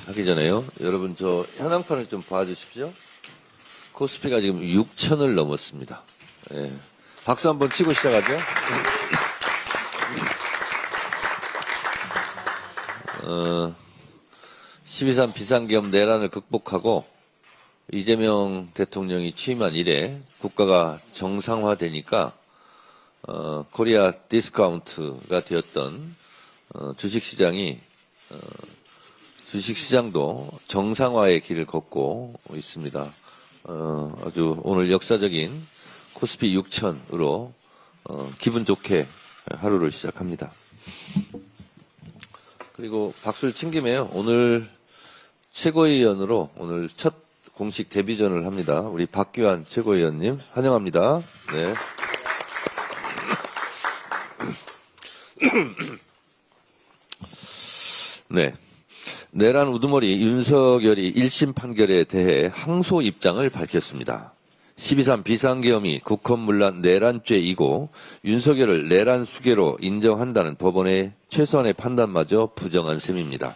하기 전에요. 여러분 저 현황판을 좀 봐주십시오. 코스피가 지금 6천을 넘었습니다. 예. 박수 한번 치고 시작하죠. 12.3 비상계엄 내란을 극복하고 이재명 대통령이 취임한 이래 국가가 정상화되니까 코리아 디스카운트가 되었던 주식시장이 주식시장도 정상화의 길을 걷고 있습니다. 아주 오늘 역사적인 코스피 6천으로 기분 좋게 하루를 시작합니다. 그리고 박수를 친 김에요. 오늘 최고위원으로 오늘 첫 공식 데뷔전을 합니다. 우리 박규환 최고위원님 환영합니다. 네. 네. 내란 우두머리 윤석열이 1심 판결에 대해 항소 입장을 밝혔습니다. 12.3 비상계엄이 국헌문란 내란죄이고 윤석열을 내란 수괴로 인정한다는 법원의 최소한의 판단마저 부정한 셈입니다.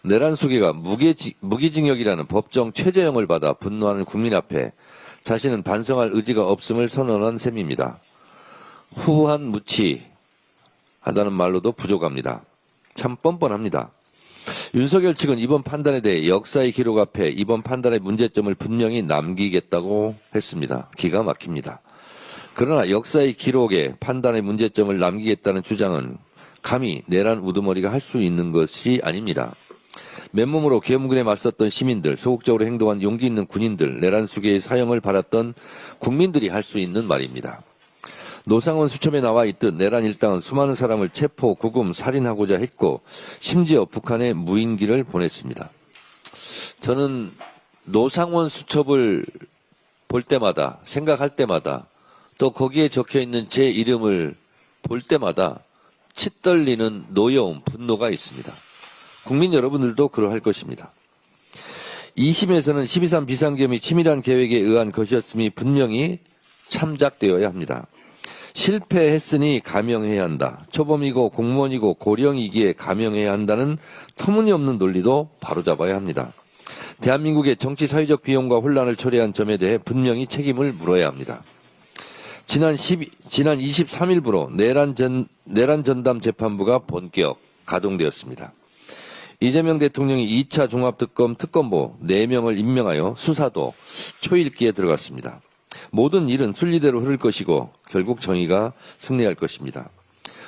내란 수괴가 무기징역이라는 법정 최저형을 받아 분노하는 국민 앞에 자신은 반성할 의지가 없음을 선언한 셈입니다. 후한 무치하다는 말로도 부족합니다. 참 뻔뻔합니다. 윤석열 측은 이번 판단에 대해 역사의 기록 앞에 이번 판단의 문제점을 분명히 남기겠다고 했습니다. 기가 막힙니다. 그러나 역사의 기록에 판단의 문제점을 남기겠다는 주장은 감히 내란 우두머리가 할 수 있는 것이 아닙니다. 맨몸으로 계엄군에 맞섰던 시민들, 소극적으로 행동한 용기 있는 군인들, 내란 수괴의 사형을 받았던 국민들이 할 수 있는 말입니다. 노상원 수첩에 나와 있듯 내란 일당은 수많은 사람을 체포, 구금, 살인하고자 했고 심지어 북한에 무인기를 보냈습니다. 저는 노상원 수첩을 볼 때마다 생각할 때마다 또 거기에 적혀있는 제 이름을 볼 때마다 치떨리는 노여움, 분노가 있습니다. 국민 여러분들도 그러할 것입니다. 2심에서는 12.3 비상계엄이 치밀한 계획에 의한 것이었음이 분명히 참작되어야 합니다. 실패했으니 감형해야 한다. 초범이고 공무원이고 고령이기에 감형해야 한다는 터무니없는 논리도 바로잡아야 합니다. 대한민국의 정치 사회적 비용과 혼란을 초래한 점에 대해 분명히 책임을 물어야 합니다. 지난 23일부로 내란 전담 재판부가 본격 가동되었습니다. 이재명 대통령이 2차 종합특검 특검보 4명을 임명하여 수사도 초읽기에 들어갔습니다. 모든 일은 순리대로 흐를 것이고 결국 정의가 승리할 것입니다.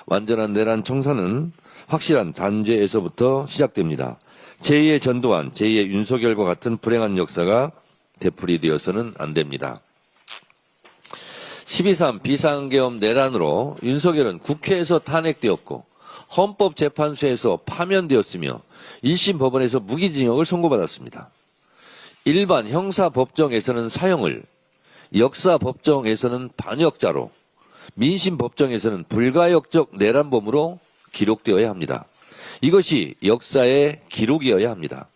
완전한 내란 청산은 확실한 단죄에서부터 시작됩니다. 제2의 전두환, 제2의 윤석열과 같은 불행한 역사가 되풀이되어서는 안 됩니다. 12.3 비상계엄 내란으로 윤석열은 국회에서 탄핵되었고 헌법재판소에서 파면되었으며 1심 법원에서 무기징역을 선고받았습니다. 일반 형사법정에서는 사형을, 역사법정에서는 반역자로, 민심법정에서는 불가역적 내란범으로 기록되어야 합니다. 이것이 역사의 기록이어야 합니다.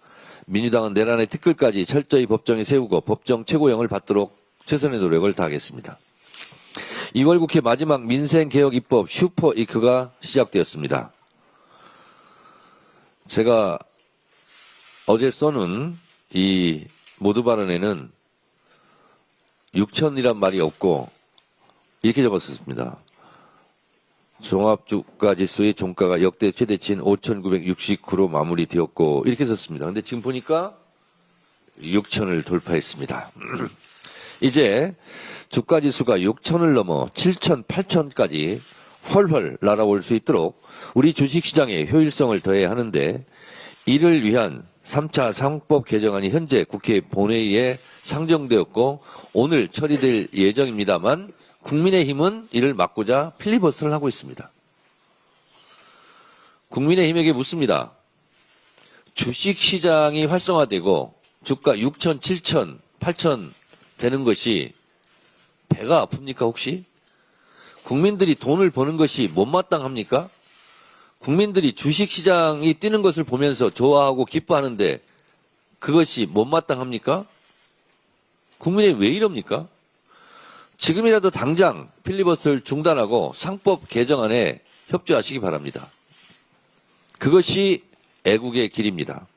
민주당은 내란의 티끌까지 철저히 법정에 세우고 법정 최고형을 받도록 최선의 노력을 다하겠습니다. 2월 국회 마지막 민생개혁입법 슈퍼이크가 시작되었습니다. 제가 어제 써놓은 이 모두 발언에는 6천이란 말이 없고 이렇게 적었습니다. 종합주가지수의 종가가 역대 최대치인 5,969로 마무리되었고 이렇게 썼습니다. 근데 지금 보니까 6천을 돌파했습니다. 이제 주가지수가 6천을 넘어 7천, 8천까지 훨훨 날아올 수 있도록 우리 주식시장에 효율성을 더해야 하는데 이를 위한 3차 상법 개정안이 현재 국회 본회의에 상정되었고 오늘 처리될 예정입니다만 국민의힘은 이를 막고자 필리버스터를 하고 있습니다. 국민의힘에게 묻습니다. 주식시장이 활성화되고 주가 6천, 7천, 8천 되는 것이 배가 아픕니까 혹시? 국민들이 돈을 버는 것이 못마땅합니까? 국민들이 주식시장이 뛰는 것을 보면서 좋아하고 기뻐하는데 그것이 못마땅합니까? 국민이 왜 이럽니까? 지금이라도 당장 필리버스터를 중단하고 상법 개정안에 협조하시기 바랍니다. 그것이 애국의 길입니다.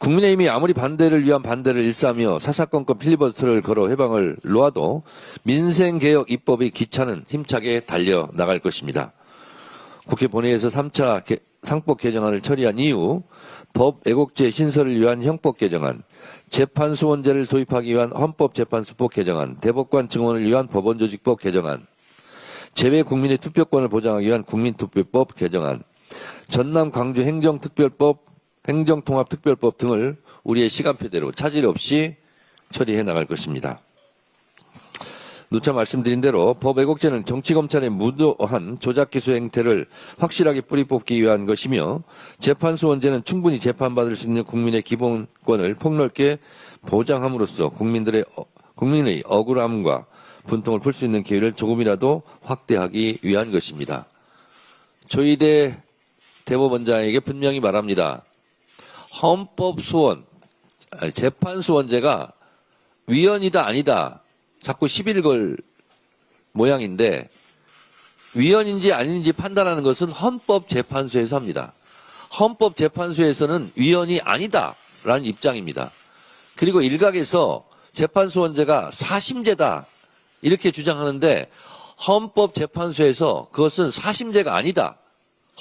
국민의힘이 아무리 반대를 위한 반대를 일삼며 사사건건 필리버스터를 걸어 해방을 놓아도 민생개혁 입법의 기차는 힘차게 달려나갈 것입니다. 국회 본회의에서 3차 상법 개정안을 처리한 이후 법 왜곡죄 신설을 위한 형법 개정안, 재판소원제를 도입하기 위한 헌법재판소법 개정안, 대법관 증원을 위한 법원조직법 개정안, 재외 국민의 투표권을 보장하기 위한 국민투표법 개정안, 전남 광주 행정통합특별법 등을 우리의 시간표대로 차질 없이 처리해 나갈 것입니다. 누차 말씀드린 대로 법 왜곡죄는 정치검찰의 무도한 조작기소 행태를 확실하게 뿌리 뽑기 위한 것이며 재판소 원제는 충분히 재판받을 수 있는 국민의 기본권을 폭넓게 보장함으로써 국민의 억울함과 분통을 풀 수 있는 기회를 조금이라도 확대하기 위한 것입니다. 조희대 대법원장에게 분명히 말합니다. 헌법소원, 재판소원제가 위헌이다 아니다 자꾸 시비를 걸 모양인데 위헌인지 아닌지 판단하는 것은 헌법재판소에서 합니다. 헌법재판소에서는 위헌이 아니다라는 입장입니다. 그리고 일각에서 재판소원제가 사심제다 이렇게 주장하는데 헌법재판소에서 그것은 사심제가 아니다.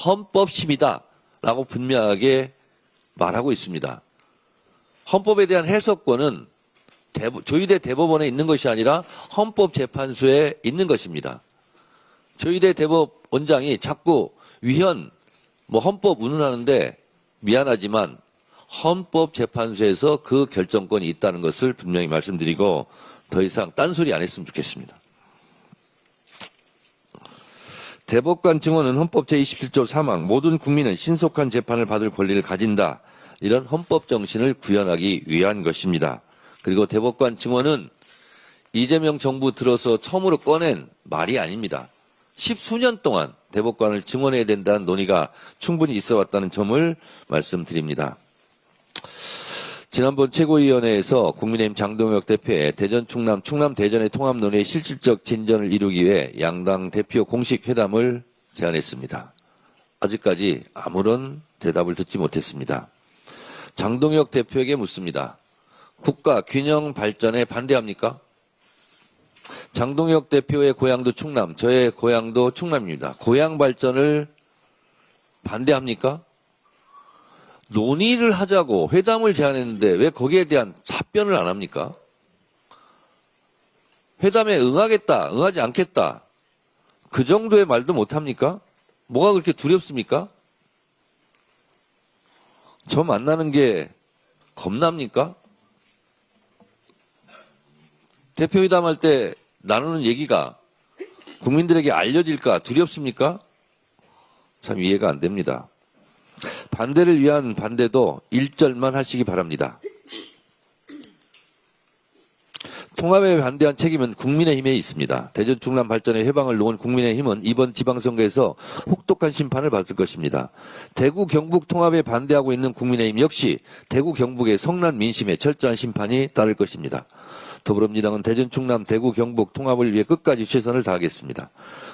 헌법심이다 라고 분명하게 말하고 있습니다. 헌법에 대한 해석권은 조희대 대법원에 있는 것이 아니라 헌법재판소에 있는 것입니다. 조희대 대법원장이 자꾸 위헌, 헌법 운운하는데 미안하지만 헌법재판소에서 그 결정권이 있다는 것을 분명히 말씀드리고 더 이상 딴소리 안 했으면 좋겠습니다. 대법관 증언은 헌법 제27조 3항 모든 국민은 신속한 재판을 받을 권리를 가진다. 이런 헌법 정신을 구현하기 위한 것입니다. 그리고 대법관 증언은 이재명 정부 들어서 처음으로 꺼낸 말이 아닙니다. 10수년 동안 대법관을 증언해야 된다는 논의가 충분히 있어 왔다는 점을 말씀드립니다. 지난번 최고위원회에서 국민의힘 장동혁 대표의 대전 충남 대전의 통합 논의의 실질적 진전을 이루기 위해 양당 대표 공식 회담을 제안했습니다. 아직까지 아무런 대답을 듣지 못했습니다. 장동혁 대표에게 묻습니다. 국가 균형 발전에 반대합니까? 장동혁 대표의 고향도 충남, 저의 고향도 충남입니다. 고향 발전을 반대합니까? 논의를 하자고 회담을 제안했는데 왜 거기에 대한 답변을 안 합니까? 회담에 응하겠다, 응하지 않겠다. 그 정도의 말도 못 합니까? 뭐가 그렇게 두렵습니까? 저 만나는 게 겁납니까? 대표회담할 때 나누는 얘기가 국민들에게 알려질까 두렵습니까? 참 이해가 안 됩니다. 반대를 위한 반대도 1절만 하시기 바랍니다. 통합에 반대한 책임은 국민의힘에 있습니다. 대전 충남 발전의 해방을 놓은 국민의힘은 이번 지방선거에서 혹독한 심판을 받을 것입니다. 대구 경북 통합에 반대하고 있는 국민의힘 역시 대구 경북의 성난 민심에 철저한 심판이 따를 것입니다. 더불어민주당은 대전 충남 대구 경북 통합을 위해 끝까지 최선을 다하겠습니다.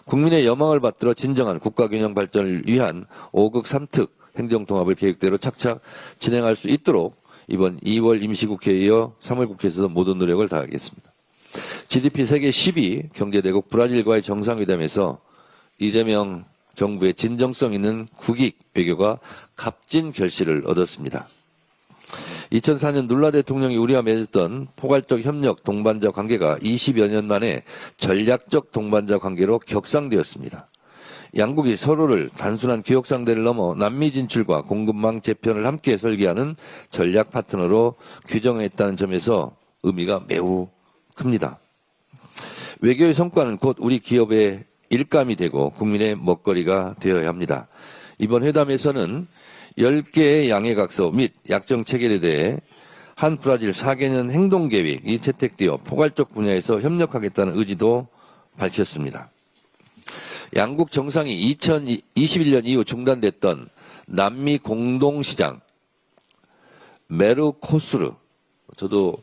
국민의 여망을 받들어 진정한 국가균형 발전을 위한 5극 3특 행정통합을 계획대로 착착 진행할 수 있도록 이번 2월 임시국회에 이어 3월 국회에서도 모든 노력을 다하겠습니다. GDP 세계 10위 경제대국 브라질과의 정상회담에서 이재명 정부의 진정성 있는 국익 외교가 값진 결실을 얻었습니다. 2004년 눌라 대통령이 우리와 맺었던 포괄적 협력 동반자 관계가 20여 년 만에 전략적 동반자 관계로 격상되었습니다. 양국이 서로를 단순한 교역 상대를 넘어 남미 진출과 공급망 재편을 함께 설계하는 전략 파트너로 규정했다는 점에서 의미가 매우 큽니다. 외교의 성과는 곧 우리 기업의 일감이 되고 국민의 먹거리가 되어야 합니다. 이번 회담에서는 10개의 양해각서 및 약정 체결에 대해 한 브라질 4개년 행동계획이 채택되어 포괄적 분야에서 협력하겠다는 의지도 밝혔습니다. 양국 정상이 2021년 이후 중단됐던 남미 공동시장 메르코수르, 저도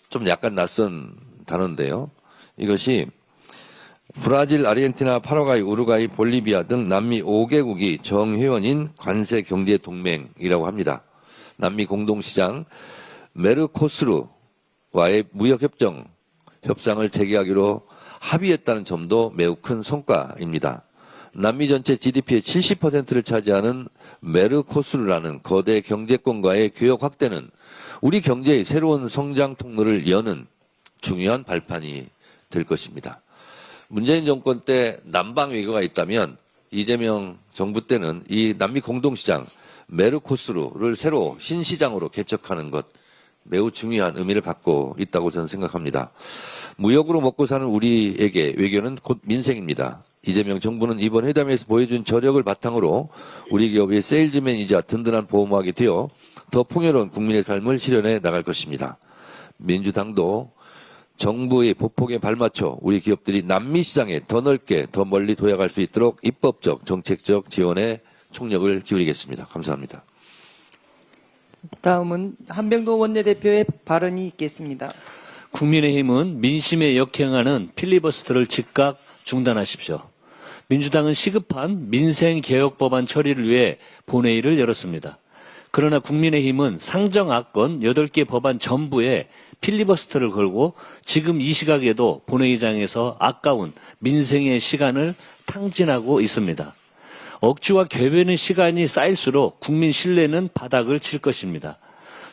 좀 약간 낯선 단어인데요. 이것이 브라질, 아르헨티나, 파라과이, 우루과이, 볼리비아 등 남미 5개국이 정회원인 관세경제동맹이라고 합니다. 남미 공동시장 메르코스루와의 무역협정 협상을 재개하기로 합의했다는 점도 매우 큰 성과입니다. 남미 전체 GDP의 70%를 차지하는 메르코스루라는 거대 경제권과의 교역 확대는 우리 경제의 새로운 성장 통로를 여는 중요한 발판이 될 것입니다. 문재인 정권 때 남방 외교가 있다면 이재명 정부 때는 이 남미 공동시장 메르코스루를 새로 신시장으로 개척하는 것 매우 중요한 의미를 갖고 있다고 저는 생각합니다. 무역으로 먹고 사는 우리에게 외교는 곧 민생입니다. 이재명 정부는 이번 회담에서 보여준 저력을 바탕으로 우리 기업의 세일즈맨이자 든든한 보호막이 되어 더 풍요로운 국민의 삶을 실현해 나갈 것입니다. 민주당도 정부의 보폭에 발맞춰 우리 기업들이 남미 시장에 더 넓게 더 멀리 도약할 수 있도록 입법적, 정책적 지원에 총력을 기울이겠습니다. 감사합니다. 다음은 한병도 원내대표의 발언이 있겠습니다. 국민의힘은 민심에 역행하는 필리버스터를 즉각 중단하십시오. 민주당은 시급한 민생개혁법안 처리를 위해 본회의를 열었습니다. 그러나 국민의힘은 상정안건 8개 법안 전부에 필리버스터를 걸고 지금 이 시각에도 본회의장에서 아까운 민생의 시간을 탕진하고 있습니다. 억지와 궤변의 시간이 쌓일수록 국민 신뢰는 바닥을 칠 것입니다.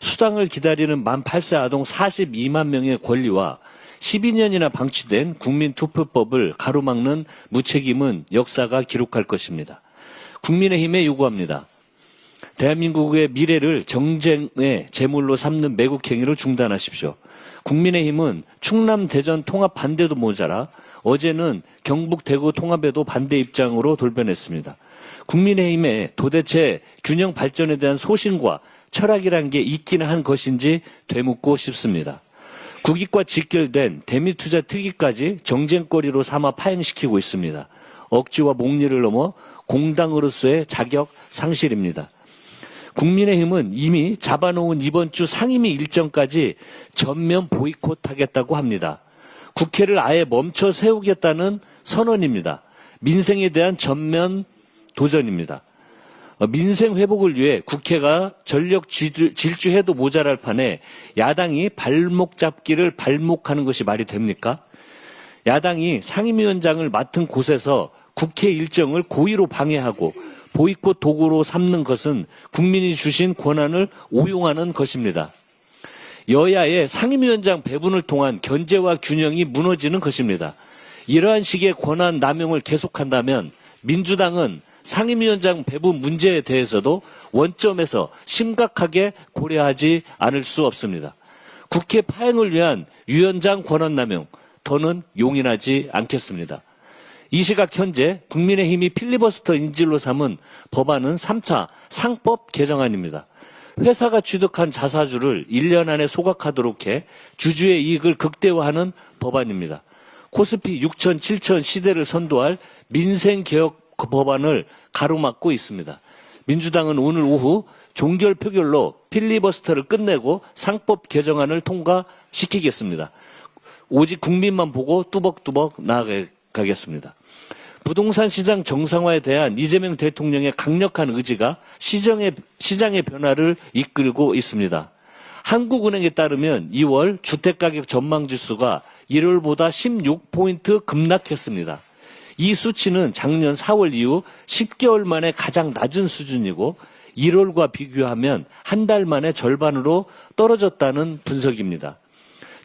수당을 기다리는 만 8세 아동 42만 명의 권리와 12년이나 방치된 국민투표법을 가로막는 무책임은 역사가 기록할 것입니다. 국민의힘에 요구합니다. 대한민국의 미래를 정쟁의 제물로 삼는 매국 행위를 중단하십시오. 국민의힘은 충남 대전 통합 반대도 모자라 어제는 경북 대구 통합에도 반대 입장으로 돌변했습니다. 국민의힘에 도대체 균형 발전에 대한 소신과 철학이란 게 있기는 한 것인지 되묻고 싶습니다. 국익과 직결된 대미투자 특위까지 정쟁거리로 삼아 파행시키고 있습니다. 억지와 목리를 넘어 공당으로서의 자격 상실입니다. 국민의힘은 이미 잡아놓은 이번 주 상임위 일정까지 전면 보이콧하겠다고 합니다. 국회를 아예 멈춰 세우겠다는 선언입니다. 민생에 대한 전면 도전입니다. 민생 회복을 위해 국회가 전력 질주해도 모자랄 판에 야당이 발목 잡기를 발목하는 것이 말이 됩니까? 야당이 상임위원장을 맡은 곳에서 국회 일정을 고의로 방해하고 보이콧 도구로 삼는 것은 국민이 주신 권한을 오용하는 것입니다. 여야의 상임위원장 배분을 통한 견제와 균형이 무너지는 것입니다. 이러한 식의 권한 남용을 계속한다면 민주당은 상임위원장 배분 문제에 대해서도 원점에서 심각하게 고려하지 않을 수 없습니다. 국회 파행을 위한 위원장 권한 남용, 더는 용인하지 않겠습니다. 이 시각 현재 국민의힘이 필리버스터 인질로 삼은 법안은 3차 상법 개정안입니다. 회사가 취득한 자사주를 1년 안에 소각하도록 해 주주의 이익을 극대화하는 법안입니다. 코스피 6천, 7천 시대를 선도할 민생개혁 법안을 가로막고 있습니다. 민주당은 오늘 오후 종결 표결로 필리버스터를 끝내고 상법 개정안을 통과시키겠습니다. 오직 국민만 보고 뚜벅뚜벅 나아가겠습니다. 부동산 시장 정상화에 대한 이재명 대통령의 강력한 의지가 시장의 변화를 이끌고 있습니다. 한국은행에 따르면 2월 주택가격 전망지수가 1월보다 16포인트 급락했습니다. 이 수치는 작년 4월 이후 10개월 만에 가장 낮은 수준이고 1월과 비교하면 한 달 만에 절반으로 떨어졌다는 분석입니다.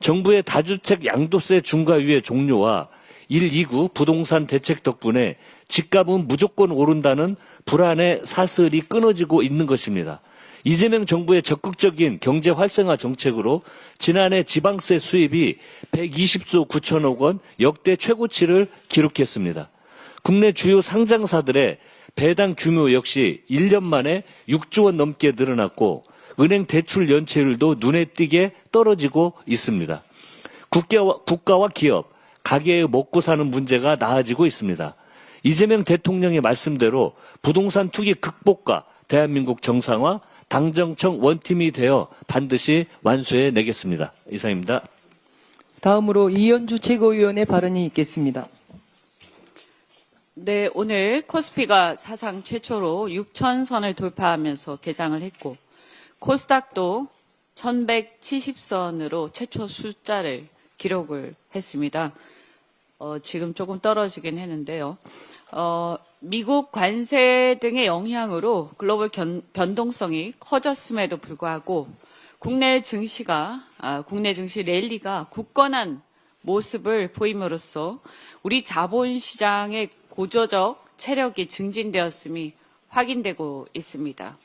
정부의 다주택 양도세 중과유예 종료와 1, 2구 부동산 대책 덕분에 집값은 무조건 오른다는 불안의 사슬이 끊어지고 있는 것입니다. 이재명 정부의 적극적인 경제 활성화 정책으로 지난해 지방세 수입이 120조 9천억 원 역대 최고치를 기록했습니다. 국내 주요 상장사들의 배당 규모 역시 1년 만에 6조 원 넘게 늘어났고 은행 대출 연체율도 눈에 띄게 떨어지고 있습니다. 국가와 기업, 가계의 먹고 사는 문제가 나아지고 있습니다. 이재명 대통령의 말씀대로 부동산 투기 극복과 대한민국 정상화, 당정청 원팀이 되어 반드시 완수해 내겠습니다. 이상입니다. 다음으로 이현주 최고위원의 발언이 있겠습니다. 네, 오늘 코스피가 사상 최초로 6,000선을 돌파하면서 개장을 했고 코스닥도 1170선으로 최초 숫자를 기록을 했습니다. 지금 조금 떨어지긴 했는데요. 미국 관세 등의 영향으로 글로벌 변동성이 커졌음에도 불구하고 국내 증시 랠리가 굳건한 모습을 보임으로써 우리 자본시장의 고조적 체력이 증진되었음이 확인되고 있습니다.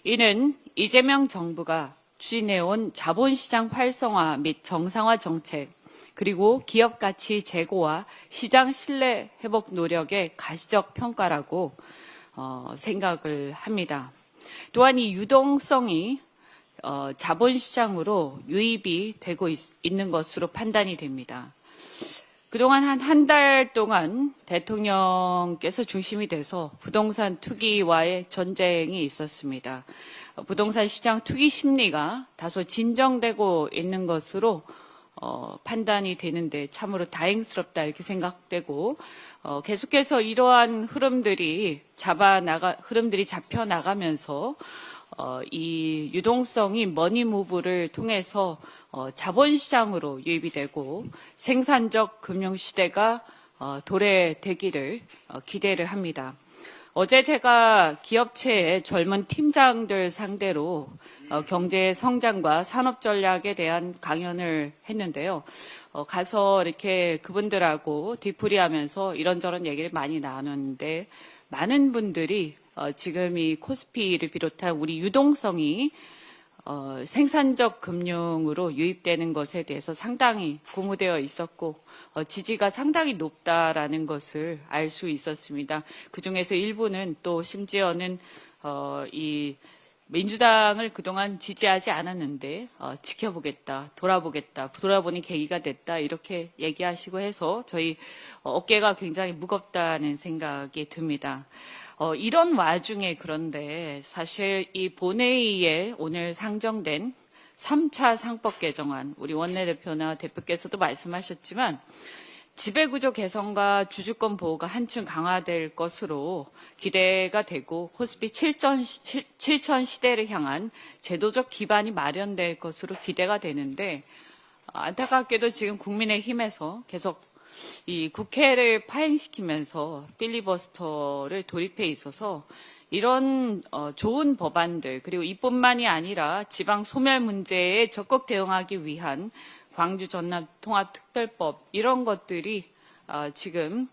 이는 이재명 정부가 추진해온 자본시장 활성화 및 정상화 정책, 그리고 기업 가치 제고와 시장 신뢰 회복 노력의 가시적 평가라고 생각을 합니다. 또한 이 유동성이 자본시장으로 유입이 되고 있는 것으로 판단이 됩니다. 그동안 한 달 동안 대통령께서 중심이 돼서 부동산 투기와의 전쟁이 있었습니다. 부동산 시장 투기 심리가 다소 진정되고 있는 것으로 판단이 되는데 참으로 다행스럽다 이렇게 생각되고 계속해서 이러한 흐름들이 잡혀 나가면서 이 유동성이 머니무브를 통해서 자본시장으로 유입이 되고 생산적 금융시대가 도래되기를 기대를 합니다. 어제 제가 기업체의 젊은 팀장들 상대로 경제 성장과 산업 전략에 대한 강연을 했는데요. 가서 이렇게 그분들하고 뒤풀이하면서 이런저런 얘기를 많이 나눴는데 많은 분들이 지금 이 코스피를 비롯한 우리 유동성이 생산적 금융으로 유입되는 것에 대해서 상당히 고무되어 있었고 지지가 상당히 높다라는 것을 알 수 있었습니다. 그중에서 일부는 또 심지어는 이 민주당을 그동안 지지하지 않았는데 지켜보겠다, 돌아보니 계기가 됐다 이렇게 얘기하시고 해서 저희 어깨가 굉장히 무겁다는 생각이 듭니다. 이런 와중에 그런데 사실 이 본회의에 오늘 상정된 3차 상법 개정안, 우리 원내대표나 대표께서도 말씀하셨지만 지배구조 개선과 주주권 보호가 한층 강화될 것으로 기대가 되고 코스피 7천 시대를 향한 제도적 기반이 마련될 것으로 기대가 되는데 안타깝게도 지금 국민의힘에서 계속 이 국회를 파행시키면서 필리버스터를 도입해 있어서 이런 좋은 법안들 그리고 이뿐만이 아니라 지방 소멸 문제에 적극 대응하기 위한 광주 전남 통합특별법 이런 것들이 지금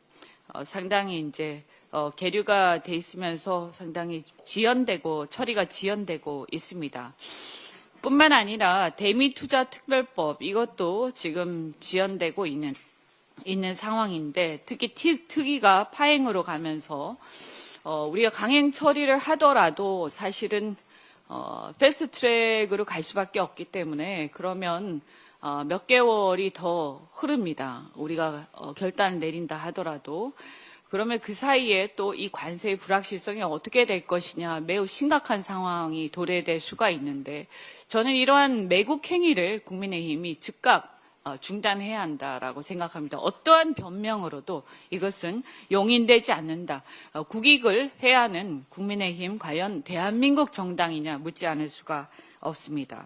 상당히 이제 계류가 돼 있으면서 상당히 처리가 지연되고 있습니다. 뿐만 아니라 대미투자특별법 이것도 지금 지연되고 있는 상황인데 특히 특위가 파행으로 가면서 우리가 강행 처리를 하더라도 사실은 패스트트랙으로 갈 수밖에 없기 때문에 그러면 몇 개월이 더 흐릅니다. 우리가 결단을 내린다 하더라도 그러면 그 사이에 또 이 관세의 불확실성이 어떻게 될 것이냐 매우 심각한 상황이 도래될 수가 있는데 저는 이러한 매국 행위를 국민의힘이 즉각 중단해야 한다라고 생각합니다. 어떠한 변명으로도 이것은 용인되지 않는다. 국익을 해야 하는 국민의힘 과연 대한민국 정당이냐 묻지 않을 수가 없습니다.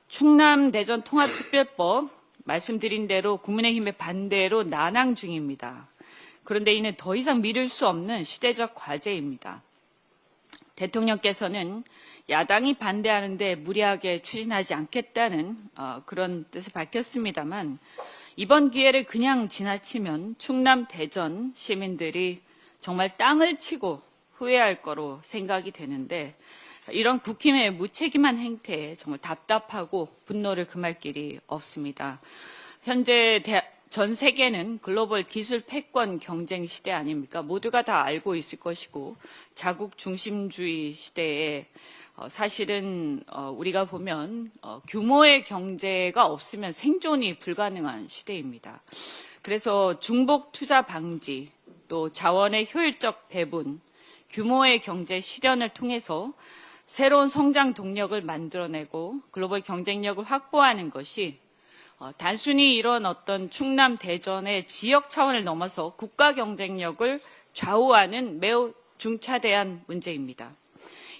충남 대전 통합특별법 말씀드린 대로 국민의힘의 반대로 난항 중입니다. 그런데 이는 더 이상 미룰 수 없는 시대적 과제입니다. 대통령께서는 야당이 반대하는데 무리하게 추진하지 않겠다는 그런 뜻을 밝혔습니다만 이번 기회를 그냥 지나치면 충남 대전 시민들이 정말 땅을 치고 후회할 거로 생각이 되는데 이런 국힘의 무책임한 행태에 정말 답답하고 분노를 금할 길이 없습니다. 현재 전 세계는 글로벌 기술 패권 경쟁 시대 아닙니까? 모두가 다 알고 있을 것이고 자국 중심주의 시대에 사실은 우리가 보면 규모의 경제가 없으면 생존이 불가능한 시대입니다. 그래서 중복 투자 방지, 또 자원의 효율적 배분, 규모의 경제 실현을 통해서 새로운 성장 동력을 만들어내고 글로벌 경쟁력을 확보하는 것이 단순히 이런 어떤 충남 대전의 지역 차원을 넘어서 국가 경쟁력을 좌우하는 매우 중차대한 문제입니다.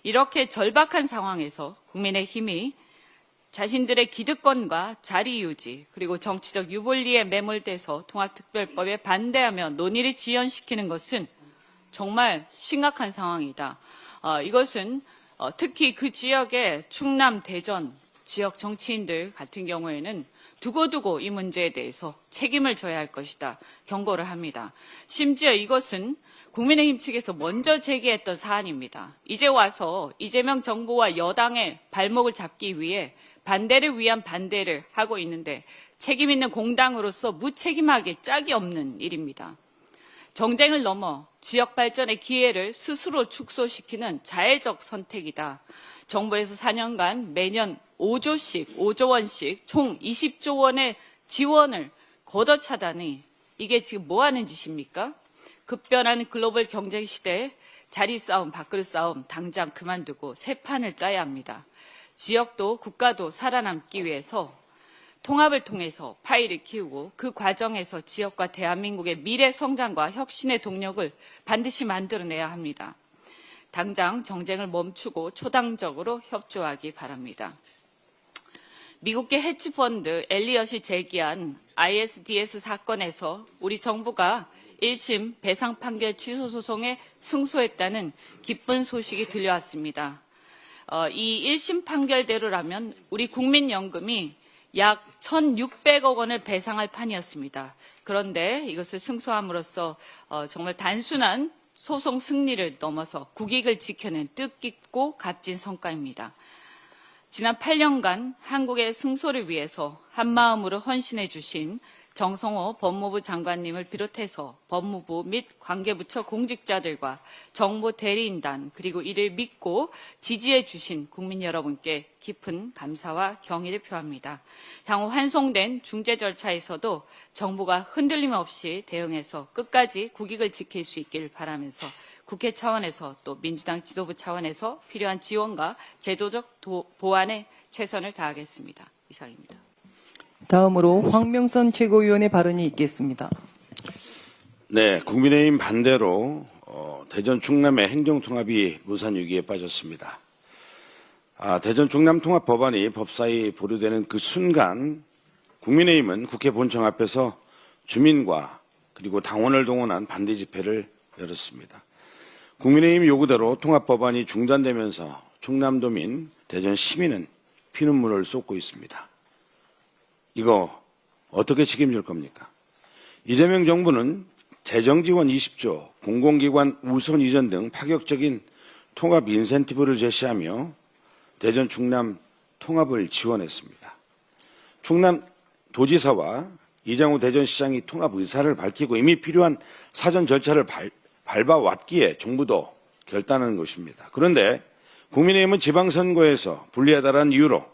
이렇게 절박한 상황에서 국민의힘이 자신들의 기득권과 자리 유지 그리고 정치적 유불리에 매몰돼서 통합특별법에 반대하며 논의를 지연시키는 것은 정말 심각한 상황이다. 이것은 특히 그 지역의 충남, 대전 지역 정치인들 같은 경우에는 두고두고 이 문제에 대해서 책임을 져야 할 것이다 경고를 합니다. 심지어 이것은 국민의힘 측에서 먼저 제기했던 사안입니다. 이제 와서 이재명 정부와 여당의 발목을 잡기 위해 반대를 위한 반대를 하고 있는데 책임 있는 공당으로서 무책임하게 짝이 없는 일입니다. 정쟁을 넘어 지역 발전의 기회를 스스로 축소시키는 자해적 선택이다. 정부에서 4년간 매년 5조 원씩 총 20조 원의 지원을 걷어차다니 이게 지금 뭐 하는 짓입니까? 급변하는 글로벌 경제 시대에 자리 싸움, 밥그릇 싸움 당장 그만두고 새 판을 짜야 합니다. 지역도 국가도 살아남기 위해서 통합을 통해서 파이를 키우고 그 과정에서 지역과 대한민국의 미래 성장과 혁신의 동력을 반드시 만들어내야 합니다. 당장 정쟁을 멈추고 초당적으로 협조하기 바랍니다. 미국계 헤지펀드 엘리엇이 제기한 ISDS 사건에서 우리 정부가 1심 배상 판결 취소 소송에 승소했다는 기쁜 소식이 들려왔습니다. 이 1심 판결대로라면 우리 국민연금이 약 1,600억 원을 배상할 판이었습니다. 그런데 이것을 승소함으로써 정말 단순한 소송 승리를 넘어서 국익을 지켜낸 뜻깊고 값진 성과입니다. 지난 8년간 한국의 승소를 위해서 한마음으로 헌신해 주신 정성호 법무부 장관님을 비롯해서 법무부 및 관계부처 공직자들과 정보 대리인단 그리고 이를 믿고 지지해 주신 국민 여러분께 깊은 감사와 경의를 표합니다. 향후 환송된 중재 절차에서도 정부가 흔들림 없이 대응해서 끝까지 국익을 지킬 수 있길 바라면서 국회 차원에서 또 민주당 지도부 차원에서 필요한 지원과 제도적 보완에 최선을 다하겠습니다. 이상입니다. 다음으로 황명선 최고위원의 발언이 있겠습니다. 네, 국민의힘 반대로 대전 충남의 행정통합이 무산위기에 빠졌습니다. 대전 충남 통합 법안이 법사위 보류되는 그 순간 국민의힘은 국회 본청 앞에서 주민과 그리고 당원을 동원한 반대 집회를 열었습니다. 국민의힘 요구대로 통합 법안이 중단되면서 충남도민, 대전 시민은 피눈물을 쏟고 있습니다. 이거 어떻게 책임질 겁니까? 이재명 정부는 재정지원 20조, 공공기관 우선 이전 등 파격적인 통합 인센티브를 제시하며 대전 충남 통합을 지원했습니다. 충남 도지사와 이장우 대전시장이 통합 의사를 밝히고 이미 필요한 사전 절차를 밟아왔기에 정부도 결단한 것입니다. 그런데 국민의힘은 지방선거에서 불리하다는 이유로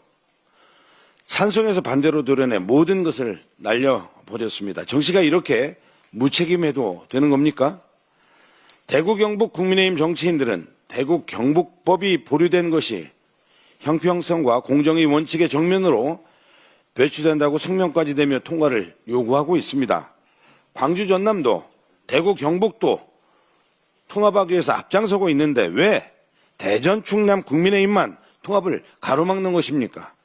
찬성해서 반대로 도려내 모든 것을 날려버렸습니다. 정치가 이렇게 무책임해도 되는 겁니까? 대구 경북 국민의힘 정치인들은 대구 경북법이 보류된 것이 형평성과 공정의 원칙의 정면으로 배치된다고 성명까지 내며 통과를 요구하고 있습니다. 광주 전남도 대구 경북도 통합하기 위해서 앞장서고 있는데 왜 대전 충남 국민의힘만 통합을 가로막는 것입니까?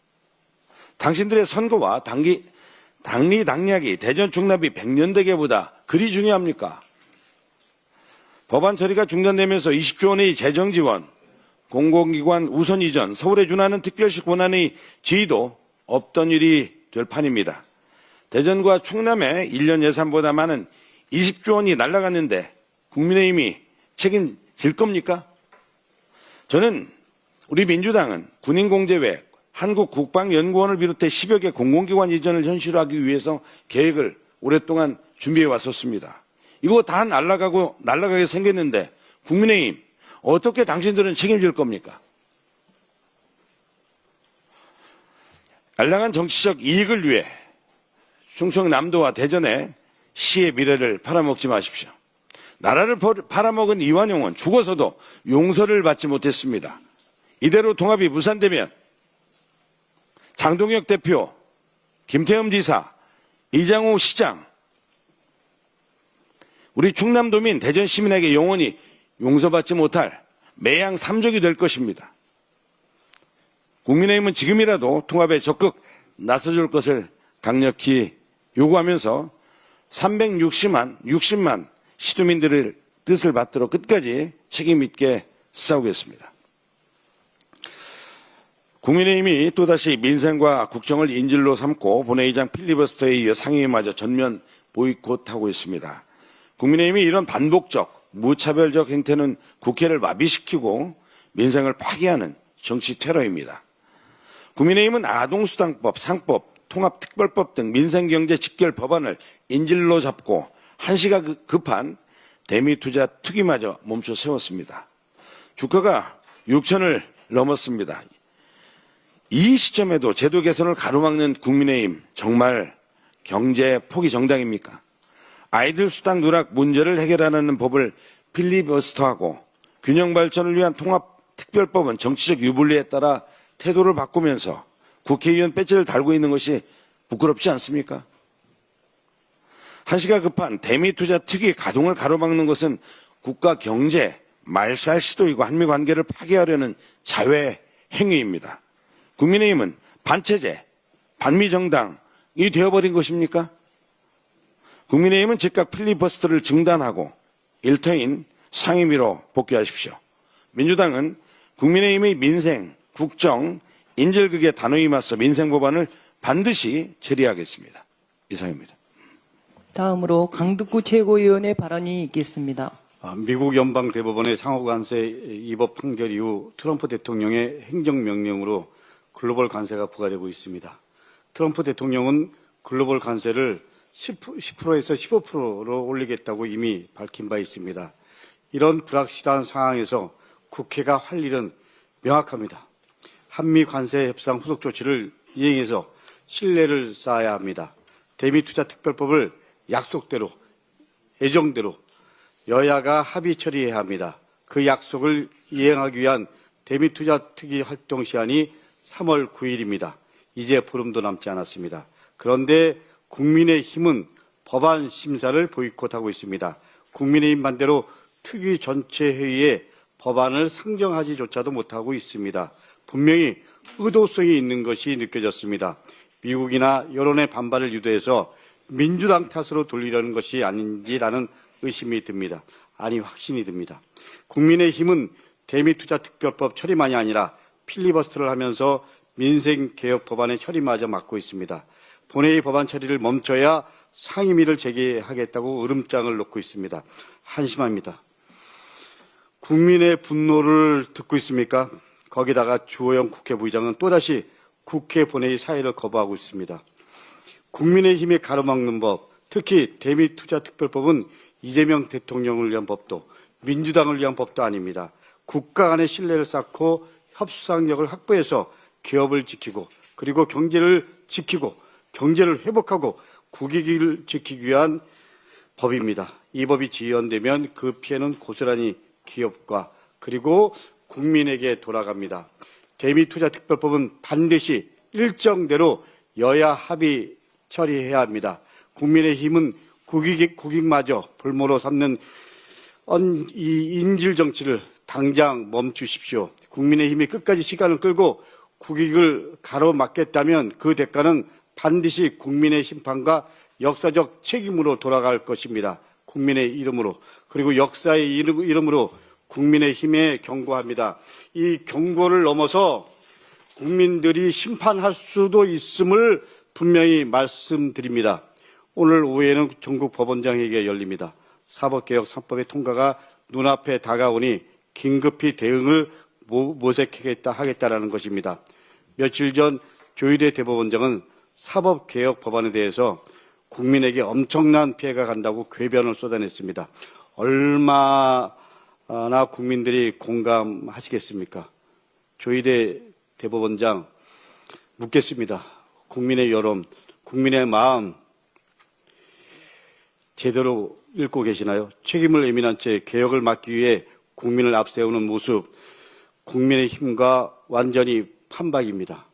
당신들의 선거와 당리당략이 대전 충남이 100년대계보다 그리 중요합니까? 법안 처리가 중단되면서 20조 원의 재정 지원, 공공기관 우선 이전, 서울에 준하는 특별시 권한의 지위도 없던 일이 될 판입니다. 대전과 충남의 1년 예산보다 많은 20조 원이 날아갔는데 국민의힘이 책임질 겁니까? 저는 우리 민주당은 군인공제외 한국국방연구원을 비롯해 10여 개 공공기관 이전을 현실화하기 위해서 계획을 오랫동안 준비해 왔었습니다. 이거 다 날아가게 생겼는데 국민의힘 어떻게 당신들은 책임질 겁니까? 알량한 정치적 이익을 위해 충청남도와 대전의 시의 미래를 팔아먹지 마십시오. 나라를 팔아먹은 이완용은 죽어서도 용서를 받지 못했습니다. 이대로 통합이 무산되면 장동혁 대표, 김태흠 지사, 이장우 시장, 우리 충남도민, 대전 시민에게 영원히 용서받지 못할 매양 3족이 될 것입니다. 국민의힘은 지금이라도 통합에 적극 나서줄 것을 강력히 요구하면서 360만 시도민들의 뜻을 받들어 끝까지 책임 있게 싸우겠습니다. 국민의힘이 또다시 민생과 국정을 인질로 삼고 본회의장 필리버스터에 이어 상임위마저 전면 보이콧하고 있습니다. 국민의힘이 이런 반복적, 무차별적 행태는 국회를 마비시키고 민생을 파괴하는 정치 테러입니다. 국민의힘은 아동수당법, 상법, 통합특별법 등 민생경제 직결 법안을 인질로 잡고 한시가 급한 대미투자 투기마저 멈춰 세웠습니다. 주가가 6천을 넘었습니다. 이 시점에도 제도 개선을 가로막는 국민의힘, 정말 경제 포기 정당입니까? 아이들 수당 누락 문제를 해결하는 법을 필리버스터하고 균형 발전을 위한 통합특별법은 정치적 유불리에 따라 태도를 바꾸면서 국회의원 배지를 달고 있는 것이 부끄럽지 않습니까? 한시가 급한 대미투자 특위 가동을 가로막는 것은 국가 경제 말살 시도이고 한미 관계를 파괴하려는 자회 행위입니다. 국민의힘은 반체제, 반미정당이 되어버린 것입니까? 국민의힘은 즉각 필리버스터를 중단하고 일터인 상임위로 복귀하십시오. 민주당은 국민의힘의 민생, 국정, 인질극의 단호히 맞서 민생법안을 반드시 처리하겠습니다. 이상입니다. 다음으로 강득구 최고위원의 발언이 있겠습니다. 미국 연방대법원의 상호관세 위법 판결 이후 트럼프 대통령의 행정명령으로 글로벌 관세가 부과되고 있습니다. 트럼프 대통령은 글로벌 관세를 10%에서 15%로 올리겠다고 이미 밝힌 바 있습니다. 이런 불확실한 상황에서 국회가 할 일은 명확합니다. 한미 관세 협상 후속 조치를 이행해서 신뢰를 쌓아야 합니다. 대미투자특별법을 약속대로, 예정대로 여야가 합의 처리해야 합니다. 그 약속을 이행하기 위한 대미투자특위 활동 시한이 3월 9일입니다. 이제 보름도 남지 않았습니다. 그런데 국민의힘은 법안 심사를 보이콧하고 있습니다. 국민의힘 반대로 특위 전체 회의에 법안을 상정하지조차도 못하고 있습니다. 분명히 의도성이 있는 것이 느껴졌습니다. 미국이나 여론의 반발을 유도해서 민주당 탓으로 돌리려는 것이 아닌지라는 의심이 듭니다. 아니, 확신이 듭니다. 국민의힘은 대미투자특별법 처리만이 아니라 필리버스터를 하면서 민생개혁 법안의 처리마저 막고 있습니다. 본회의 법안 처리를 멈춰야 상임위를 재개하겠다고 으름장을 놓고 있습니다. 한심합니다. 국민의 분노를 듣고 있습니까? 거기다가 주호영 국회 부의장은 또다시 국회 본회의 사의를 거부하고 있습니다. 국민의힘이 가로막는 법, 특히 대미투자특별법은 이재명 대통령을 위한 법도 민주당을 위한 법도 아닙니다. 국가 간의 신뢰를 쌓고 협상력을 확보해서 기업을 지키고 그리고 경제를 지키고 경제를 회복하고 국익을 지키기 위한 법입니다. 이 법이 지연되면 그 피해는 고스란히 기업과 그리고 국민에게 돌아갑니다. 대미투자특별법은 반드시 일정대로 여야 합의 처리해야 합니다. 국민의힘은 국익마저 볼모로 삼는 이 인질 정치를 당장 멈추십시오. 국민의힘이 끝까지 시간을 끌고 국익을 가로막겠다면 그 대가는 반드시 국민의 심판과 역사적 책임으로 돌아갈 것입니다. 국민의 이름으로 그리고 역사의 이름으로 국민의힘에 경고합니다. 이 경고를 넘어서 국민들이 심판할 수도 있음을 분명히 말씀드립니다. 오늘 오후에는 전국 법원장회의가 열립니다. 사법개혁 3법의 통과가 눈앞에 다가오니 긴급히 대응을 모색하겠다는 것입니다. 며칠 전 조희대 대법원장은 사법개혁 법안에 대해서 국민에게 엄청난 피해가 간다고 궤변을 쏟아냈습니다. 얼마나 국민들이 공감하시겠습니까? 조희대 대법원장 묻겠습니다. 국민의 여론, 국민의 마음 제대로 읽고 계시나요? 책임을 예민한 채 개혁을 막기 위해 국민을 앞세우는 모습, 국민의 힘과 완전히 판박입니다.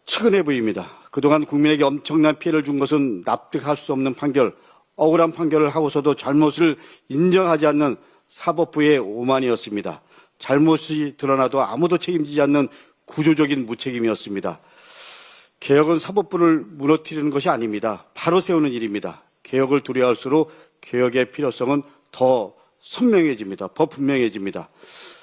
측은해 보입니다. 그동안 국민에게 엄청난 피해를 준 것은 납득할 수 없는 판결, 억울한 판결을 하고서도 잘못을 인정하지 않는 사법부의 오만이었습니다. 잘못이 드러나도 아무도 책임지지 않는 구조적인 무책임이었습니다. 개혁은 사법부를 무너뜨리는 것이 아닙니다. 바로 세우는 일입니다. 개혁을 두려워할수록 개혁의 필요성은 더 선명해집니다. 더 분명해집니다.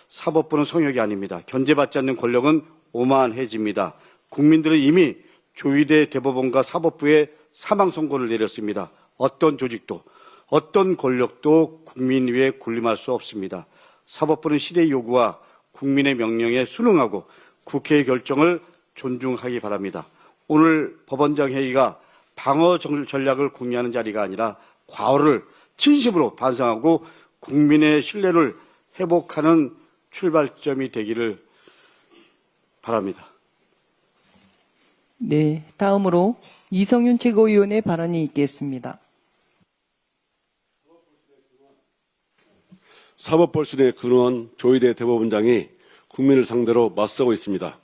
사법부는 성역이 아닙니다. 견제받지 않는 권력은 오만해집니다. 국민들은 이미 조희대 대법원과 사법부에 사망 선고를 내렸습니다. 어떤 조직도 어떤 권력도 국민 위에 군림할 수 없습니다. 사법부는 시대의 요구와 국민의 명령에 순응하고 국회의 결정을 존중하기 바랍니다. 오늘 법원장 회의가 방어 전략을 궁리하는 자리가 아니라 과오를 진심으로 반성하고 국민의 신뢰를 회복하는 출발점이 되기를 바랍니다. 네, 다음으로 이성윤 최고위원의 발언이 있겠습니다. 사법벌신에 근무한 조희대 대법원장이 국민을 상대로 맞서고 있습니다.